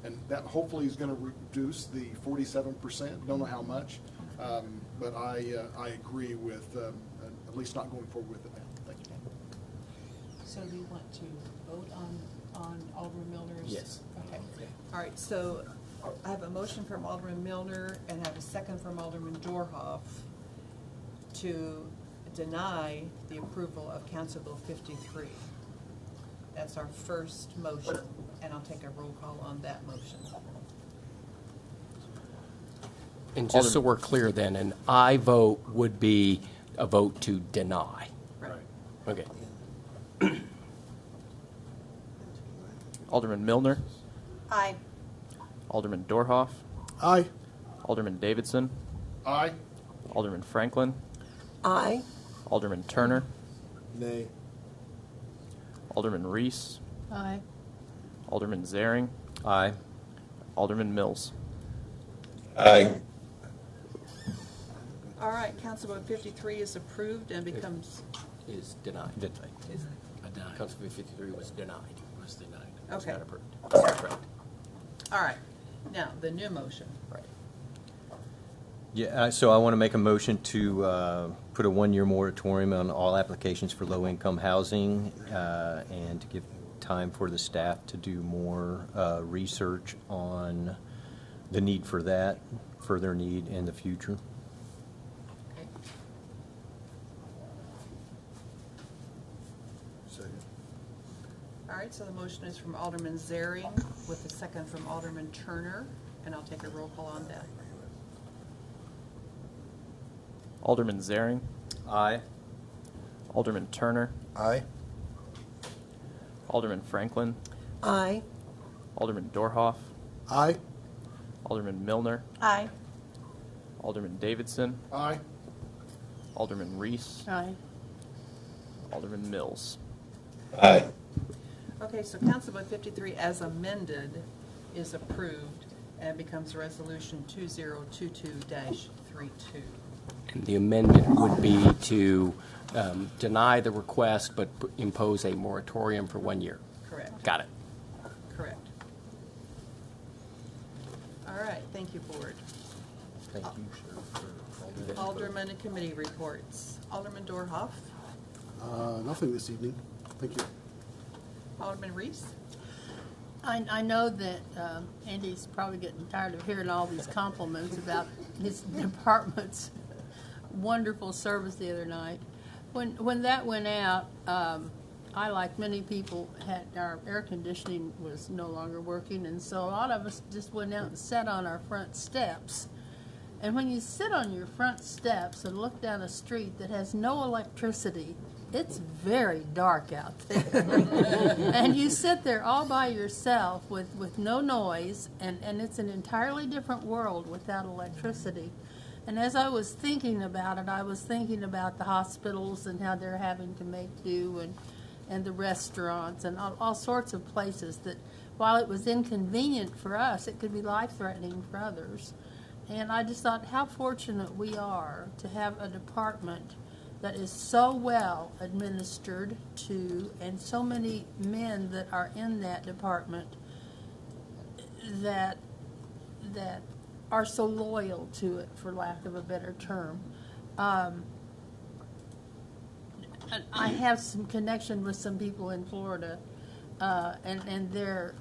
And that hopefully is going to reduce the 47%. Don't know how much, but I agree with at least not going forward with it now. Thank you.
So do you want to vote on Alderman Milner's?
Yes.
Okay. All right. So I have a motion from Alderman Milner and I have a second from Alderman Dorhoff to deny the approval of Council Bill 53. That's our first motion, and I'll take a roll call on that motion.
And just so we're clear then, an aye vote would be a vote to deny.
Right.
Okay.
Alderman Milner,
Aye.
Alderman Dorhoff,
Aye.
Alderman Davidson,
Aye.
Alderman Franklin,
Aye.
Alderman Turner,
Nay.
Alderman Reese,
Aye.
Alderman Zaring,
Aye.
Alderman Mills.
Aye.
All right. Council Bill 53 is approved and becomes.
Is denied. Council Bill 53 was denied.
Was denied.
Was
Okay.
not approved. That's correct.
All right. Now the new motion.
Right.
Yeah, so I want to make a motion to put a 1-year moratorium on all applications for low-income housing and to give time for the staff to do more research on the need for that, further need in the future.
Okay.
Second.
All right. So the motion is from Alderman Zaring with the second from Alderman Turner, and I'll take a roll call on that.
Alderman Zaring,
Aye.
Alderman Turner,
Aye.
Alderman Franklin,
Aye.
Alderman Dorhoff,
Aye.
Alderman Milner,
Aye.
Alderman Davidson,
Aye.
Alderman Reese,
Aye.
Alderman Mills.
Aye.
Okay, so Council Bill 53 as amended is approved and becomes Resolution 2022-32.
And the amendment would be to deny the request but impose a moratorium for 1 year.
Correct.
Got it.
Correct. All right, thank you, Board.
Thank you, sir, for all that.
Alderman and committee reports. Alderman Dorhoff,
Nothing this evening. Thank you.
Alderman Reese.
I know that Andy's probably getting tired of hearing all these compliments about his department's wonderful service the other night. When that went out, I, like many people, had our air conditioning was no longer working, and so a lot of us just went out and sat on our front steps. And when you sit on your front steps and look down a street that has no electricity, it's very dark out there. And you sit there all by yourself with no noise, and it's an entirely different world without electricity. And as I was thinking about it, I was thinking about the hospitals and how they're having to make do, and the restaurants and all sorts of places that, while it was inconvenient for us, it could be life-threatening for others. And I just thought how fortunate we are to have a department that is so well administered to, and so many men that are in that department that are so loyal to it, for lack of a better term. I have some connection with some people in Florida, and their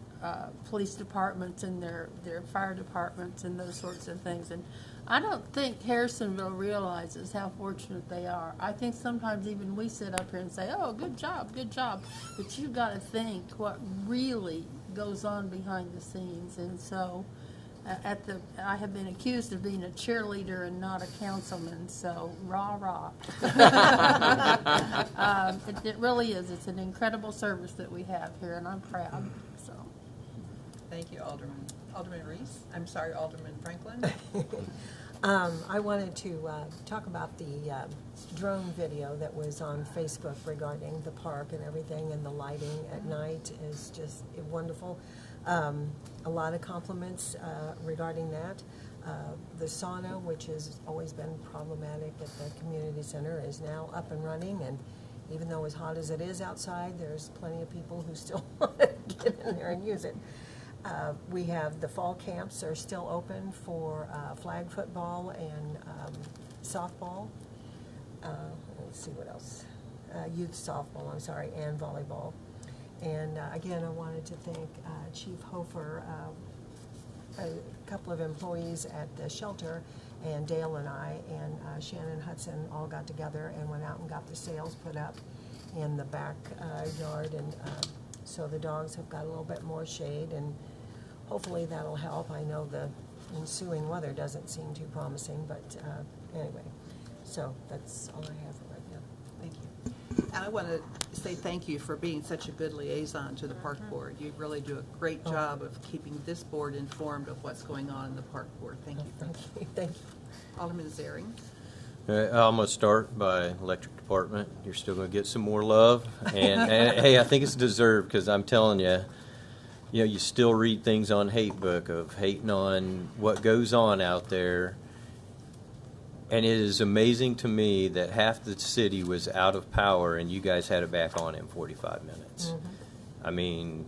police departments and their fire departments and those sorts of things. And I don't think Harrisonville realizes how fortunate they are. I think sometimes even we sit up here and say, oh, good job, good job. But you've got to think what really goes on behind the scenes. And so I have been accused of being a cheerleader and not a councilman, so rah. It really is. It's an incredible service that we have here, and I'm proud. So,
Thank you, Alderman. Alderman Reese. I'm sorry, Alderman Franklin.
I wanted to talk about the drone video that was on Facebook regarding the park and everything, and the lighting at night is just wonderful. A lot of compliments regarding that. The sauna, which has always been problematic at the community center, is now up and running, and even though as hot as it is outside, there's plenty of people who still want to get in there and use it. We have the fall camps are still open for flag football and softball. Let's see what else. Youth softball, I'm sorry, and volleyball. And again, I wanted to thank Chief Hofer, a couple of employees at the shelter, and Dale and I and Shannon Hudson all got together and went out and got the sails put up in the back yard, and so the dogs have got a little bit more shade, and hopefully that'll help. I know the ensuing weather doesn't seem too promising, but anyway, so that's all I have for right now.
Thank you. And I want to say thank you for being such a good liaison to the Park Board. You really do a great job of keeping this board informed of what's going on in the Park Board. Thank you.
Thank you.
Alderman Zaring.
I'm going to start by electric department. You're still going to get some more love. And hey, I think it's deserved, because I'm telling you, you still read things on Hate Book of hating on what goes on out there. And it is amazing to me that half the city was out of power and you guys had it back on in 45 minutes. Mm-hmm. I mean,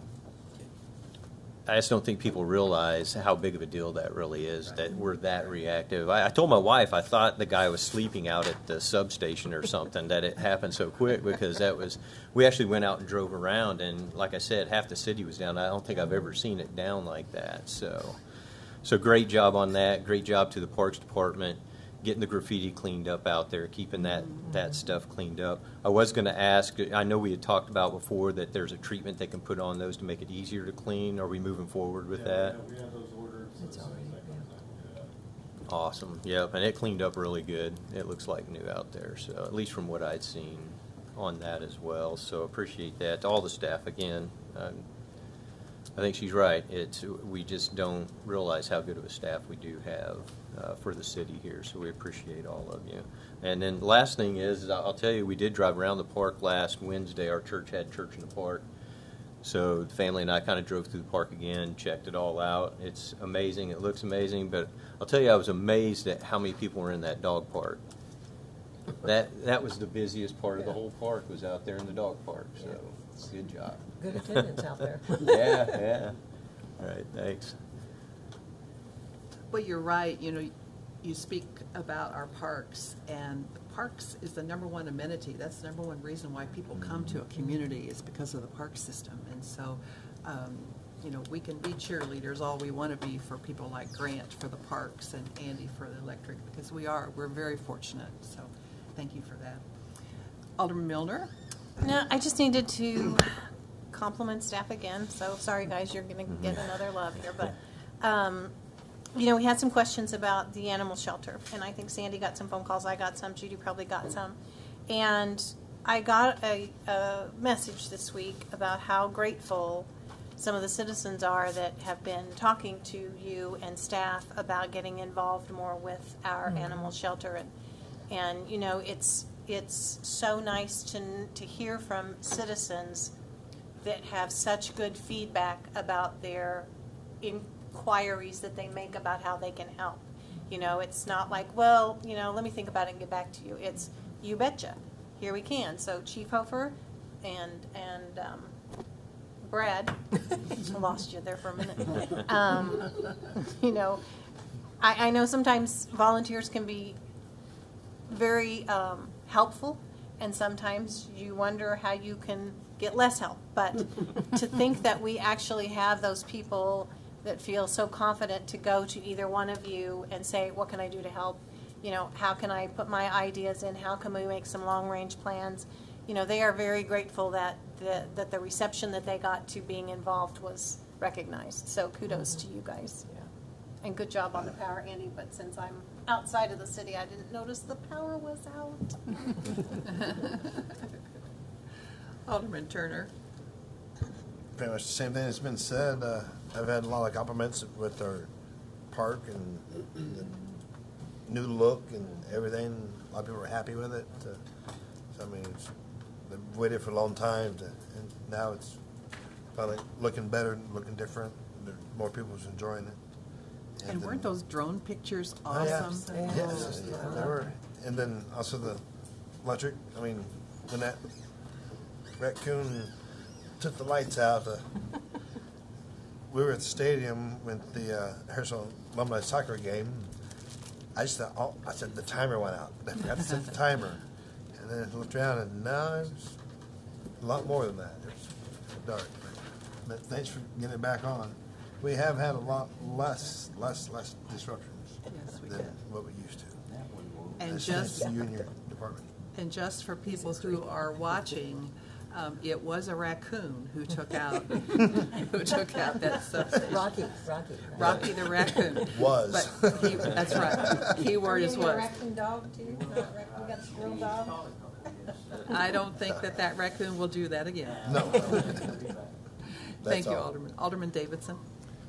I just don't think people realize how big of a deal that really is, that we're that reactive. I told my wife I thought the guy was sleeping out at the substation or something, that it happened so quick, because we actually went out and drove around, and like I said, half the city was down. I don't think I've ever seen it down like that. So great job on that. Great job to the Parks Department, getting the graffiti cleaned up out there, keeping that stuff cleaned up. I was going to ask, I know we had talked about before that there's a treatment they can put on those to make it easier to clean. Are we moving forward with that?
We have those ordered.
It's already,
Awesome. Yep, and it cleaned up really good. It looks like new out there, so at least from what I'd seen on that as well. So appreciate that. To all the staff, again, I think she's right. We just don't realize how good of a staff we do have for the city here, so we appreciate all of you. And then the last thing is, I'll tell you, we did drive around the park last Wednesday. Our church had church in the park, so the family and I kind of drove through the park again, checked it all out. It's amazing. It looks amazing, but I'll tell you, I was amazed at how many people were in that dog park. That was the busiest part of the whole park, was out there in the dog park, so good job.
Good attendance out there.
Yeah. All right, thanks.
Well, you're right. you speak about our parks, and parks is the number one amenity. That's the number one reason why people come to a community is because of the park system. And so, you know, we can be cheerleaders all we want to be for people like Grant for the parks and Andy for the electric, because we're very fortunate. So thank you for that. Alderman Milner?
No, I just needed to compliment staff again. So sorry, guys, you're going to get another love here. But, you know, we had some questions about the animal shelter. And I think Sandy got some phone calls. I got some. Judy probably got some. And I got a message this week about how grateful some of the citizens are that have been talking to you and staff about getting involved more with our animal shelter. And you know, it's so nice to hear from citizens that have such good feedback about their inquiries that they make about how they can help. You know, it's not like, well, you know, let me think about it and get back to you. It's, you betcha, here we can. So Chief Hofer and Brad, I lost you there for a minute. You know, I know sometimes volunteers can be very helpful, and sometimes you wonder how you can get less help. But to think that we actually have those people that feel so confident to go to either one of you and say, what can I do to help? You know, how can I put my ideas in? How can we make some long-range plans? You know, they are very grateful that the reception that they got to being involved was recognized. So kudos to you guys. Yeah. And good job on the power, Andy. But since I'm outside of the city, I didn't notice the power was out.
Alderman Turner.
Pretty much the same thing that's been said. I've had a lot of compliments with our park and the new look and everything. A lot of people are happy with it. So, I mean, they've waited for a long time, and now it's finally looking better, looking different. More people's enjoying it.
And weren't those drone pictures
Oh,
awesome?
yeah. Yes, they were. And then also the electric. I mean, when that raccoon took the lights out, we were at the stadium with the Harrisonville alumni soccer game. I just thought, oh, I said the timer went out. I forgot to set the timer. And then I looked around, and now it's a lot more than that. It's dark. But thanks for getting it back on. We have had a lot less disruptions than what we used to.
And
That's
just
you and your department.
And just for people who are watching, it was a raccoon who took out that substation. Rocky the raccoon.
Was.
But that's right. Keyword is was.
Raccoon dog too. We got a squirrel dog.
I don't think that raccoon will do that again.
No.
Thank you, Alderman. Alderman Davidson.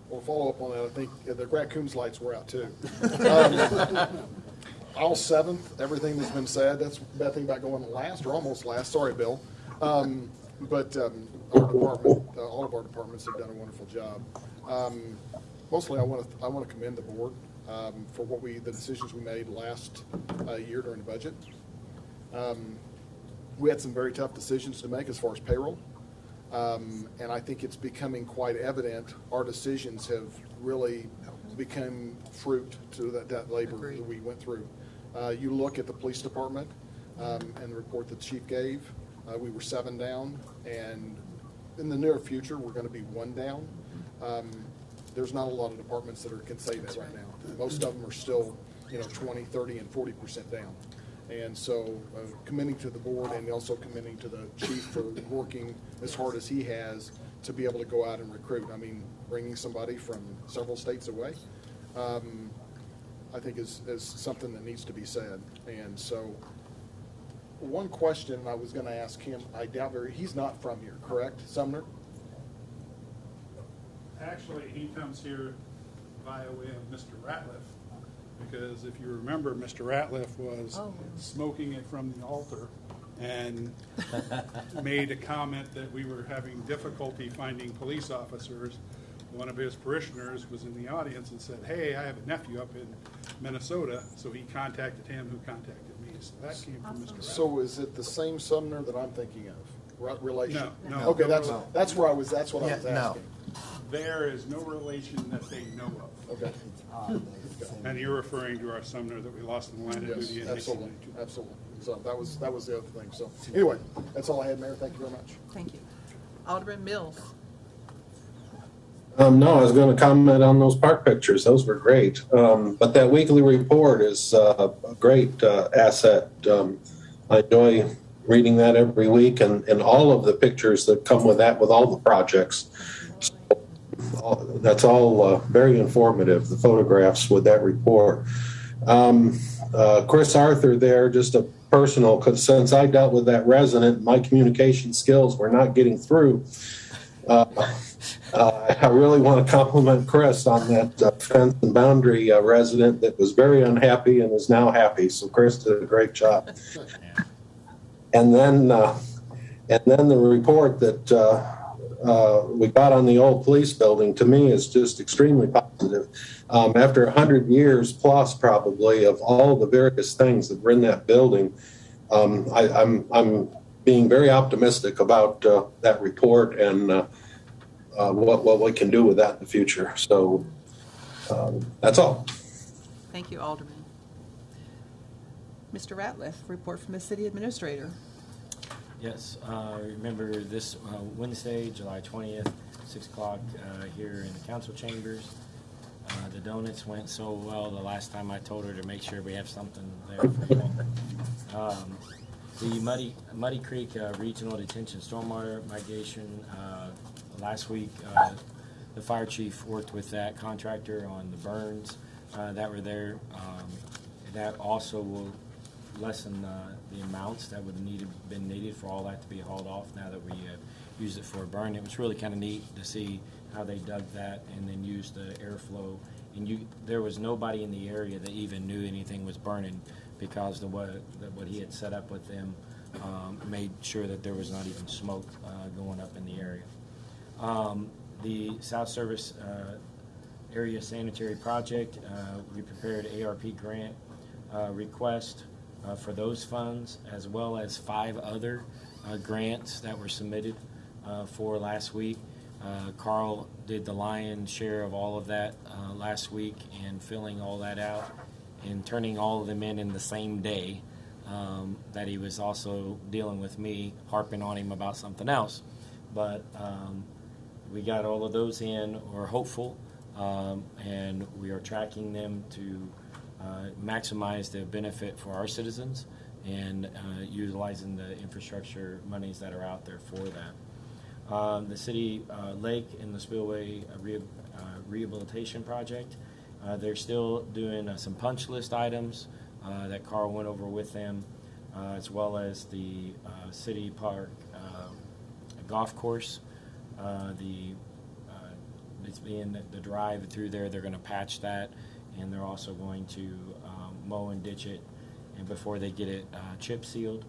Well, follow up on that, I think the raccoon's lights were out too. All 7th, everything that's been said, that's bad thing about going last or almost last. Sorry, Bill. But our department, all of our departments have done a wonderful job. Mostly, I want to commend the board for the decisions we made last year during the budget. We had some very tough decisions to make as far as payroll. And I think it's becoming quite evident our decisions have really become fruit to that labor that we went through. You look at the police department and the report the chief gave, we were 7 down, and in the near future we're going to be 1 down. There's not a lot of departments that can say that right now. Most of them are still 20, 30, and 40% down. And so commending to the board and also commending to the chief for working as hard as he has to be able to go out and recruit. I mean, bringing somebody from several states away, I think is something that needs to be said. And so one question I was going to ask him, I doubt he's not from here, correct, Sumner?
Actually, he comes here via way of Mr. Ratliff. Because if you remember, Mr. Ratliff was smoking it from the altar and made a comment that we were having difficulty finding police officers. One of his parishioners was in the audience and said, hey, I have a nephew up in Minnesota. So he contacted him, who contacted me. So that came from Mr. Ratliff.
So is it the same Sumner that I'm thinking of? Relation?
No.
Okay, that's where I was. That's what I was asking.
No.
there is no relation that they know of.
Okay.
And you're referring to our Sumner that we lost in the line of
Yes,
duty in
absolutely,
1992.
absolutely. So that was the other thing. So anyway, that's all I had, Mayor. Thank you very much.
Thank you. Alderman Mills.
No, I was going to comment on those park pictures. Those were great. But that weekly report is a great asset. I enjoy reading that every week, and all of the pictures that come with that, with all the projects. So, that's all very informative, the photographs with that report. Chris Arthur there, just a personal, because since I dealt with that resident, my communication skills were not getting through. I really want to compliment Chris on that fence and boundary resident that was very unhappy and is now happy. So Chris did a great job. And then the report that we got on the old police building, to me, is just extremely positive. After 100 years plus, probably, of all the various things that were in that building, I'm being very optimistic about that report and what we can do with that in the future. So that's all.
Thank you, Alderman. Mr. Ratliff, report from the city administrator.
Yes, remember this Wednesday, July 20th, 6 o'clock here in the council chambers. The donuts went so well the last time I told her to make sure we have something there for you all. The Muddy Creek Regional Detention Stormwater Mitigation, last week the fire chief worked with that contractor on the burns that were there. That also will lessen the amounts that would have been needed for all that to be hauled off now that we used it for a burn. It was really kind of neat to see how they dug that and then used the airflow. And there was nobody in the area that even knew anything was burning because what he had set up with them made sure that there was not even smoke going up in the area. The South Service Area Sanitary Project, we prepared ARP grant request for those funds, as well as 5 other grants that were submitted for last week. Carl did the lion's share of all of that last week and filling all that out and turning all of them in the same day that he was also dealing with me, harping on him about something else. But we got all of those in, we're hopeful, and we are tracking them to maximize the benefit for our citizens and utilizing the infrastructure monies that are out there for that. The city lake and the spillway rehabilitation project, they're still doing some punch list items that Carl went over with them, as well as the city park golf course. It's being the drive through there, they're going to patch that, and they're also going to mow and ditch it, and before they get it chip sealed.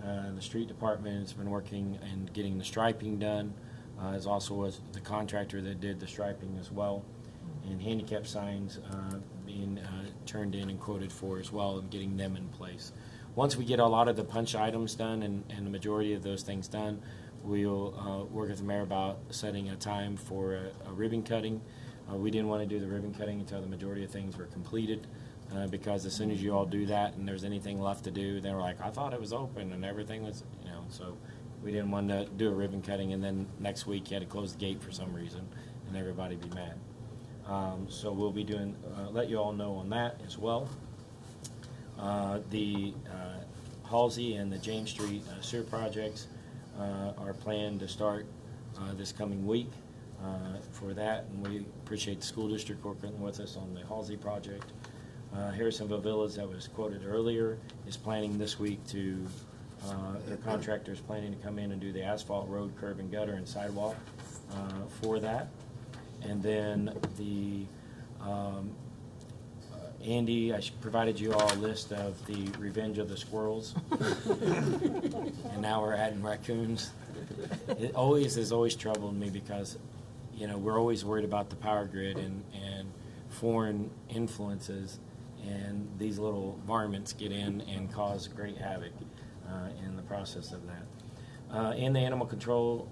The street department has been working and getting the striping done, as also was the contractor that did the striping as well, and handicap signs being turned in and quoted for as well, and getting them in place. Once we get a lot of the punch items done and the majority of those things done, we'll work with the mayor about setting a time for a ribbon cutting. We didn't want to do the ribbon cutting until the majority of things were completed, because as soon as you all do that and there's anything left to do, they were like, I thought it was open and everything was, so we didn't want to do a ribbon cutting and then next week you had to close the gate for some reason and everybody be mad. So we'll be doing, let you all know on that as well. The Halsey and the James Street sewer projects are planned to start this coming week for that, and we appreciate the school district working with us on the Halsey project. Harrisonville Villas, that was quoted earlier, is planning this week to, their contractor is planning to come in and do the asphalt road, curb and gutter and sidewalk for that. And then the Andy, I provided you all a list of the Revenge of the Squirrels, and now we're adding raccoons. It has always troubled me because, we're always worried about the power grid and foreign influences, and these little varmints get in and cause great havoc in the process of that. In the animal control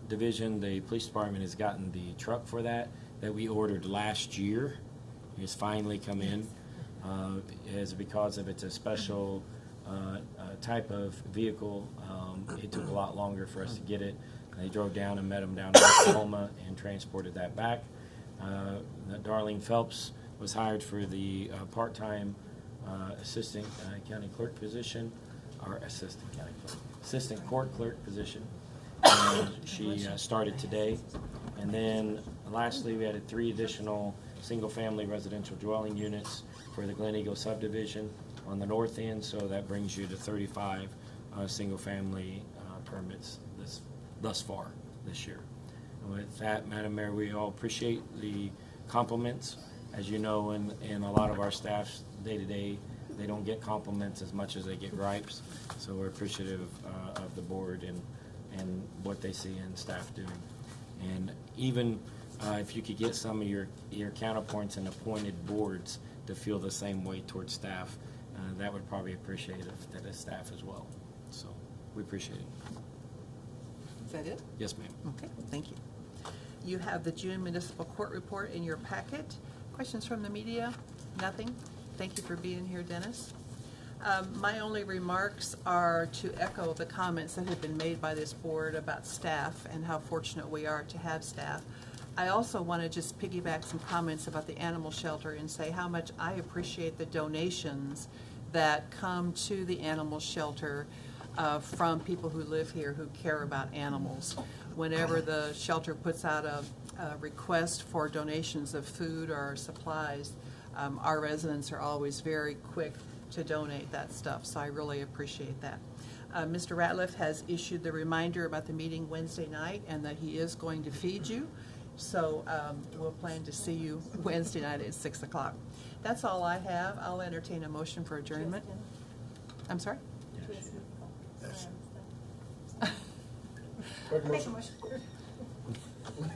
division, the police department has gotten the truck for that we ordered last year. It's finally come in. As because of it's a special type of vehicle, it took a lot longer for us to get it. They drove down and met them down in Oklahoma and transported that back. Darlene Phelps was hired for the part-time assistant county clerk position, or assistant court clerk position. And she started today. And then lastly, we added 3 additional single-family residential dwelling units for the Glen Eagle subdivision on the north end, so that brings you to 35 single-family permits thus far this year. And with that, Madam Mayor, we all appreciate the compliments. As you know, in a lot of our staffs day-to-day, they don't get compliments as much as they get gripes. So we're appreciative of the board and what they see in staff doing. And even if you could get some of your counterpoints and appointed boards to feel the same way towards staff, that would probably appreciate it that as staff as well. So we appreciate it.
Is that it?
Yes, ma'am.
Okay, thank you. You have the June municipal court report in your packet. Questions from the media? Nothing? Thank you for being here, Dennis. My only remarks are to echo the comments that have been made by this board about staff and how fortunate we are to have staff. I also want to just piggyback some comments about the animal shelter and say how much I appreciate the donations that come to the animal shelter from people who live here who care about animals. Whenever the shelter puts out a request for donations of food or supplies, our residents are always very quick to donate that stuff, so I really appreciate that. Mr. Ratliff has issued the reminder about the meeting Wednesday night and that he is going to feed you, so we'll plan to see you Wednesday night at 6 o'clock. That's all I have. I'll entertain a motion for adjournment. I'm sorry?
Make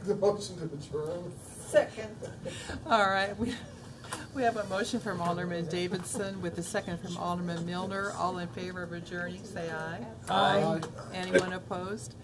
the motion to adjourn.
Second. All right. We have a motion from Alderman Davidson with a second from Alderman Milner. All in favor of adjourning, say aye.
Aye.
Anyone opposed?